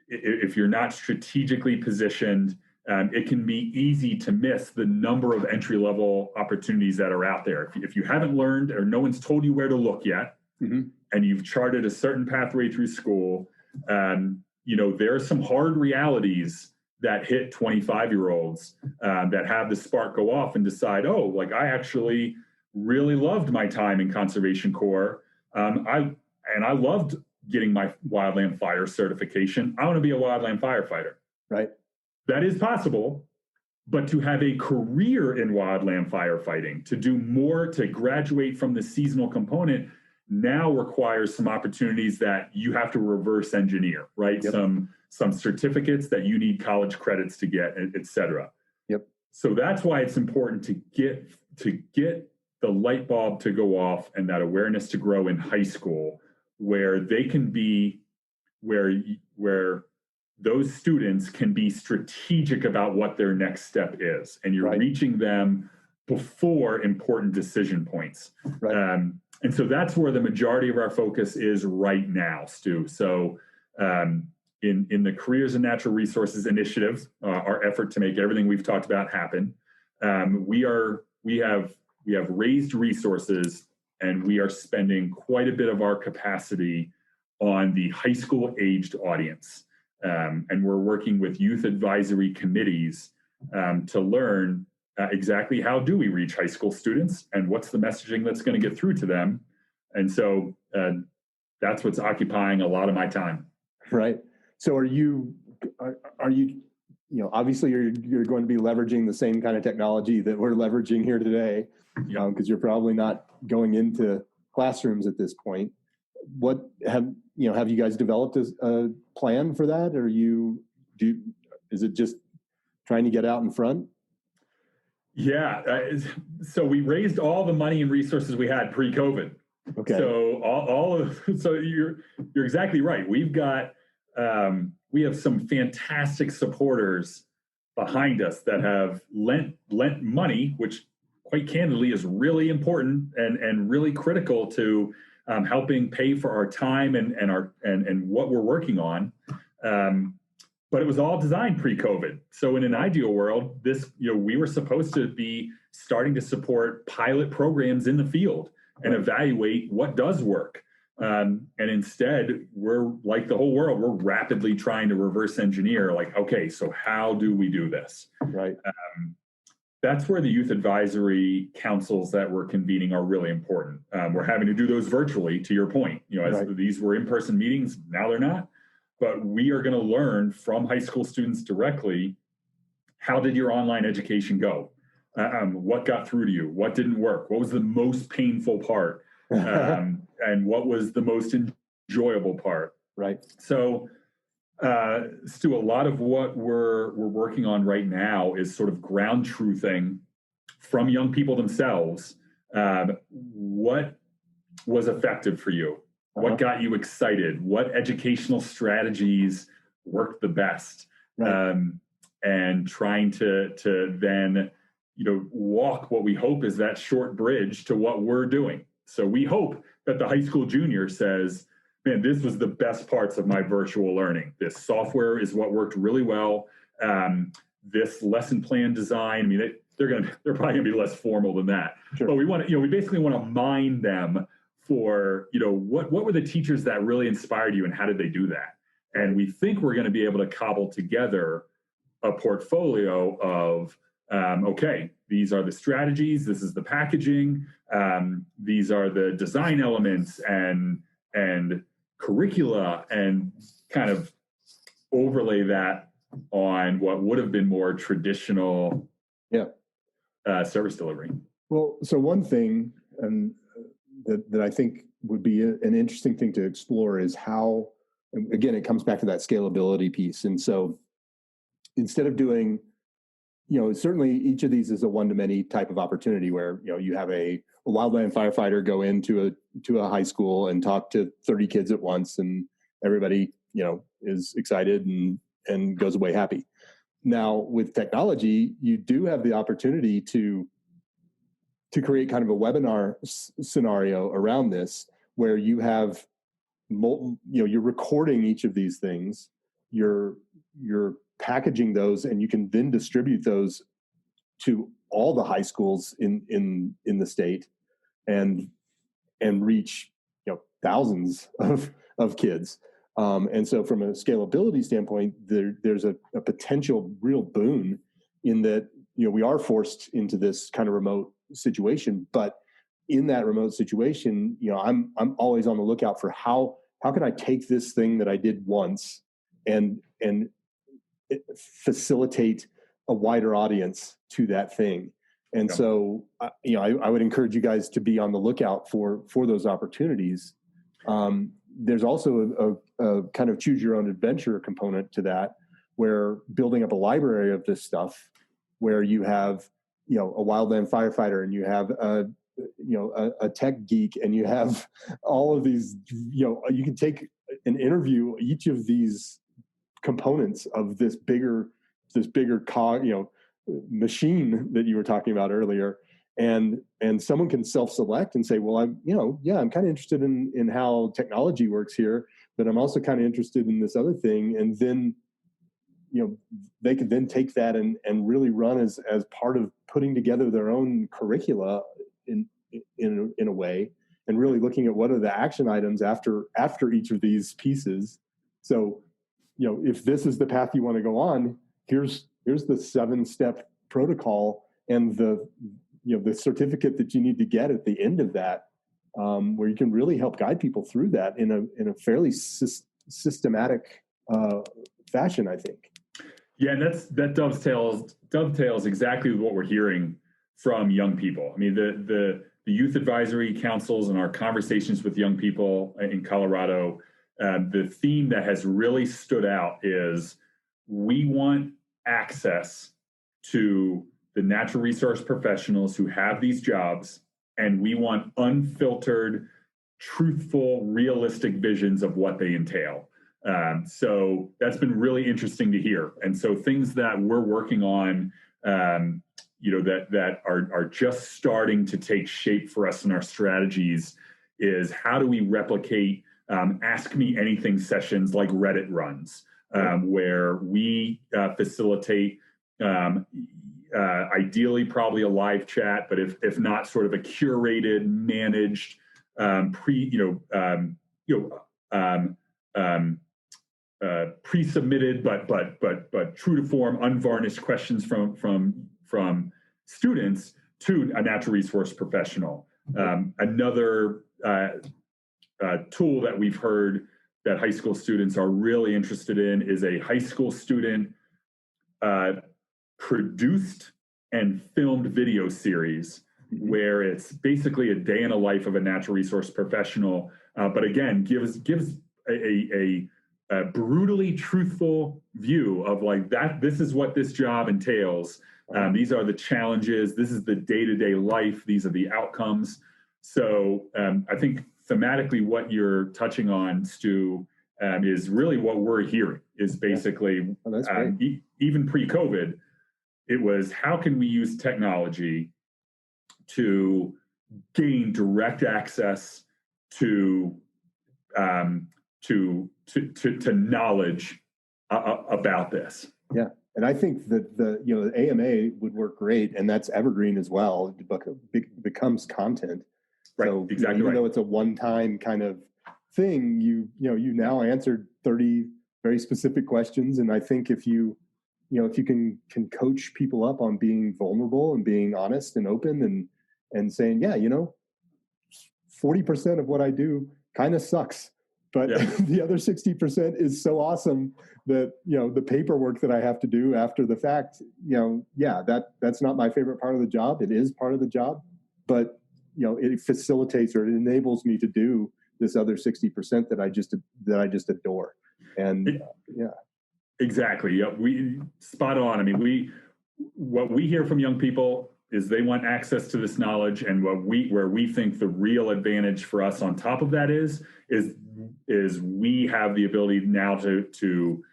If you're not strategically positioned, it can be easy to miss the number of entry-level opportunities that are out there. If you haven't learned, or no one's told you where to look yet, mm-hmm. and you've charted a certain pathway through school, you know, there are some hard realities that hit 25-year-olds that have the spark go off and decide, oh, like, I actually really loved my time in Conservation Corps. I loved getting my wildland fire certification. I want to be a wildland firefighter. Right. That is possible, but to have a career in wildland firefighting, to do more, to graduate from the seasonal component, now requires some opportunities that you have to reverse engineer, right? Yep. Some certificates that you need college credits to get, et cetera. Yep. So that's why it's important to get the light bulb to go off and that awareness to grow in high school, where they can be, where those students can be strategic about what their next step is, and you're right. reaching them before important decision points. Right. And so that's where the majority of our focus is right now, Stu. So in the Careers in Natural Resources Initiative, our effort to make everything we've talked about happen, we have raised resources, and we are spending quite a bit of our capacity on the high school aged audience. And we're working with youth advisory committees to learn exactly how do we reach high school students and what's the messaging that's going to get through to them. And so that's what's occupying a lot of my time. Right. So are you, you know, obviously you're going to be leveraging the same kind of technology that we're leveraging here today, because you're probably not going into classrooms at this point. what have you guys developed a plan for that? Or is it just trying to get out in front? Yeah. So we raised all the money and resources we had pre-COVID. Okay. So so you're exactly right. We have some fantastic supporters behind us that have lent money, which quite candidly is really important and really critical to helping pay for our time and what we're working on. But it was all designed pre-COVID. So in an ideal world, we were supposed to be starting to support pilot programs in the field and evaluate what does work. And instead, we're like the whole world, we're rapidly trying to reverse engineer, like, okay, so how do we do this? Right. That's where the youth advisory councils that we're convening are really important. We're having to do those virtually, to your point. These were in-person meetings, now they're not. But we are going to learn from high school students directly, how did your online education go? What got through to you? What didn't work? What was the most painful part? And what was the most enjoyable part? Right. So, Stu, a lot of what we're working on right now is sort of ground truthing from young people themselves. What was effective for you? What got you excited? What educational strategies worked the best? Right. And trying to then, walk what we hope is that short bridge to what we're doing. So we hope that the high school junior says, man, this was the best parts of my virtual learning. This software is what worked really well. This lesson plan design, I mean, they're probably gonna be less formal than that. Sure. But we basically want to mine them for, what were the teachers that really inspired you and how did they do that? And we think we're going to be able to cobble together a portfolio of, okay, these are the strategies, this is the packaging, these are the design elements and curricula, and kind of overlay that on what would have been more traditional service delivery. Well, so one thing that I think would be an interesting thing to explore is how, again, it comes back to that scalability piece. And so instead of doing, certainly each of these is a one-to-many type of opportunity where, you have a wildland firefighter go into a high school and talk to 30 kids at once, and everybody, is excited and goes away happy. Now, with technology, you do have the opportunity to create kind of a webinar scenario around this, where you have, you're recording each of these things, you're packaging those, and you can then distribute those to all the high schools in the state, and reach thousands of kids. And so, from a scalability standpoint, there's a potential real boon in that we are forced into this kind of remote situation, but in that remote situation, I'm always on the lookout for how can I take this thing that I did once and facilitate a wider audience to that thing. And so, I would encourage you guys to be on the lookout for those opportunities. There's also a kind of choose your own adventure component to that, where building up a library of this stuff, where you have, a wildland firefighter, and you have a tech geek, and you have all of these, you can take and interview each of these components of this bigger machine that you were talking about earlier. And someone can self-select and say, well, I'm kind of interested in how technology works here, but I'm also kind of interested in this other thing. And then, they could then take that and really run as part of putting together their own curricula in a way, and really looking at what are the action items after each of these pieces. So, if this is the path you want to go on, here's the 7-step protocol and the certificate that you need to get at the end of that, where you can really help guide people through that in a fairly systematic fashion, I think. Yeah, and that dovetails exactly what we're hearing from young people. I mean, the the youth advisory councils and our conversations with young people in Colorado, the theme that has really stood out is we want access to the natural resource professionals who have these jobs, and we want unfiltered, truthful, realistic visions of what they entail. So that's been really interesting to hear. And so things that we're working on, that are just starting to take shape for us in our strategies is how do we replicate Ask Me Anything sessions like Reddit runs, where we facilitate ideally probably a live chat, but if not, sort of a curated, managed, pre-submitted but true to form, unvarnished questions from students to a natural resource professional. Another tool that we've heard that high school students are really interested in is a high school student produced and filmed video series where it's basically a day in a life of a natural resource professional, but again, gives a brutally truthful view of like that. This is what this job entails. These are the challenges. This is the day-to-day life. These are the outcomes. So I think thematically what you're touching on, Stu, is really what we're hearing is basically, even pre-COVID, it was how can we use technology to gain direct access to knowledge about this. Yeah. And I think that the AMA would work great, and that's evergreen as well. It becomes content. Right. So exactly. Even though it's a one-time kind of thing, you now answered 30 very specific questions, and I think if you can coach people up on being vulnerable and being honest and open and saying, 40% of what I do kind of sucks, but the other 60% is so awesome that, the paperwork that I have to do after the fact, that's not my favorite part of the job. It is part of the job, but, it facilitates or it enables me to do this other 60% that I just adore. And Exactly. Yeah, we spot on. I mean, what we hear from young people is they want access to this knowledge, and where we think the real advantage for us on top of that is we have the ability now to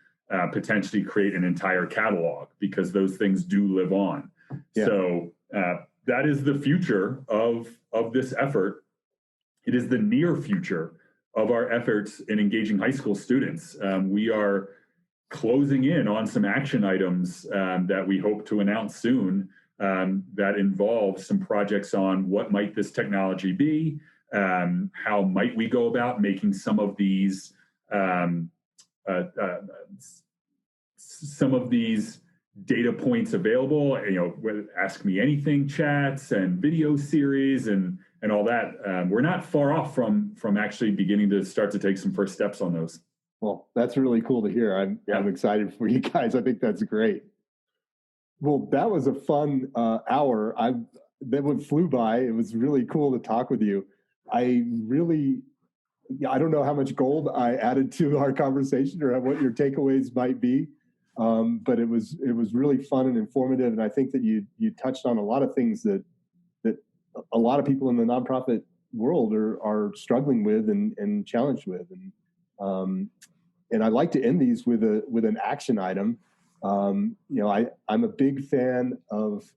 potentially create an entire catalog because those things do live on. Yeah. So that is the future of this effort. It is the near future of our efforts in engaging high school students. We are closing in on some action items that we hope to announce soon that involve some projects on what might this technology be, how might we go about making some of these data points available, Ask Me Anything chats and video series and all that. We're not far off from actually beginning to start to take some first steps on those. Well, that's really cool to hear. I'm excited for you guys. I think that's great. Well, that was a fun hour. That flew by. It was really cool to talk with you. I don't know how much gold I added to our conversation or what your takeaways might be, but it was really fun and informative. And I think that you touched on a lot of things that a lot of people in the nonprofit world are struggling with and challenged with. And I'd like to end these with an action item. I'm a big fan of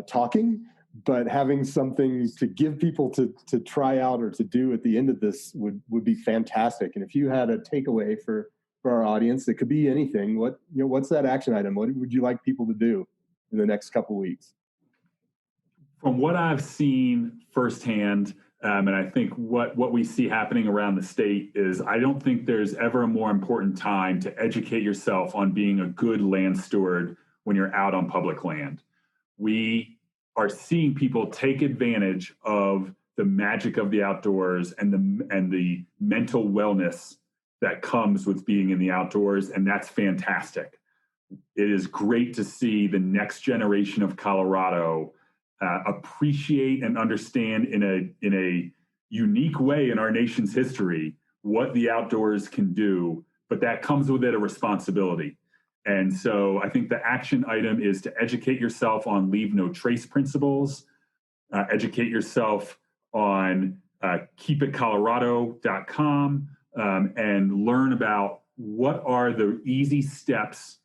talking, but having something to give people to try out or to do at the end of this would be fantastic. And if you had a takeaway for our audience, it could be anything. What's that action item? What would you like people to do in the next couple of weeks? From what I've seen firsthand, and I think what we see happening around the state is I don't think there's ever a more important time to educate yourself on being a good land steward when you're out on public land. We are seeing people take advantage of the magic of the outdoors and the mental wellness that comes with being in the outdoors, and that's fantastic. It is great to see the next generation of Colorado appreciate and understand in a unique way in our nation's history what the outdoors can do, but that comes with it a responsibility. And so I think the action item is to educate yourself on leave no trace principles, educate yourself on keepitcolorado.com, and learn about what are the easy steps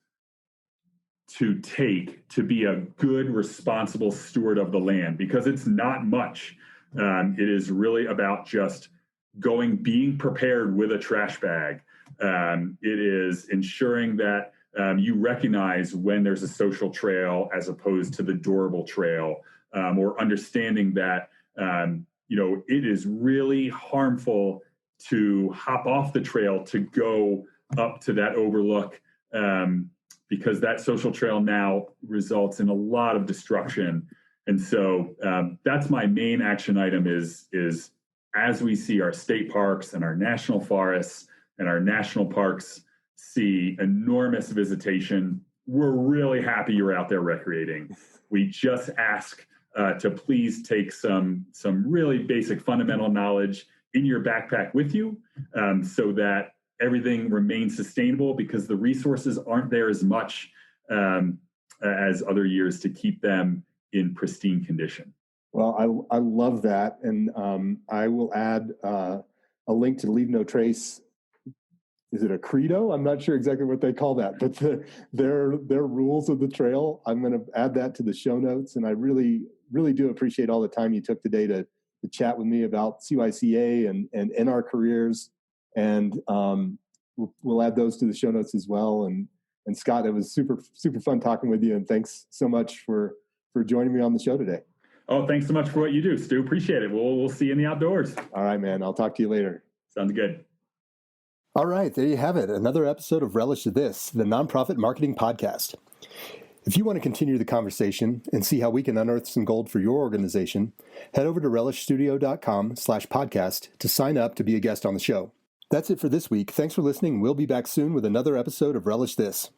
to take to be a good, responsible steward of the land, because it's not much. It is really about just being prepared with a trash bag. It is ensuring that you recognize when there's a social trail as opposed to the durable trail, or understanding that, it is really harmful to hop off the trail to go up to that overlook, because that social trail now results in a lot of destruction. And so that's my main action item is as we see our state parks and our national forests and our national parks see enormous visitation, we're really happy you're out there recreating. We just ask to please take some really basic fundamental knowledge in your backpack with you, so that everything remains sustainable, because the resources aren't there as much as other years to keep them in pristine condition. Well, I love that. And I will add a link to Leave No Trace. Is it a credo? I'm not sure exactly what they call that, but their rules of the trail. I'm going to add that to the show notes. And I really, really do appreciate all the time you took today to chat with me about CYCA and in our careers. And we'll add those to the show notes as well. And Scott, it was super, super fun talking with you. And thanks so much for joining me on the show today. Oh, thanks so much for what you do, Stu. Appreciate it. We'll see you in the outdoors. All right, man. I'll talk to you later. Sounds good. All right, there you have it. Another episode of Relish This, the nonprofit marketing podcast. If you want to continue the conversation and see how we can unearth some gold for your organization, head over to relishstudio.com/podcast to sign up to be a guest on the show. That's it for this week. Thanks for listening. We'll be back soon with another episode of Relish This.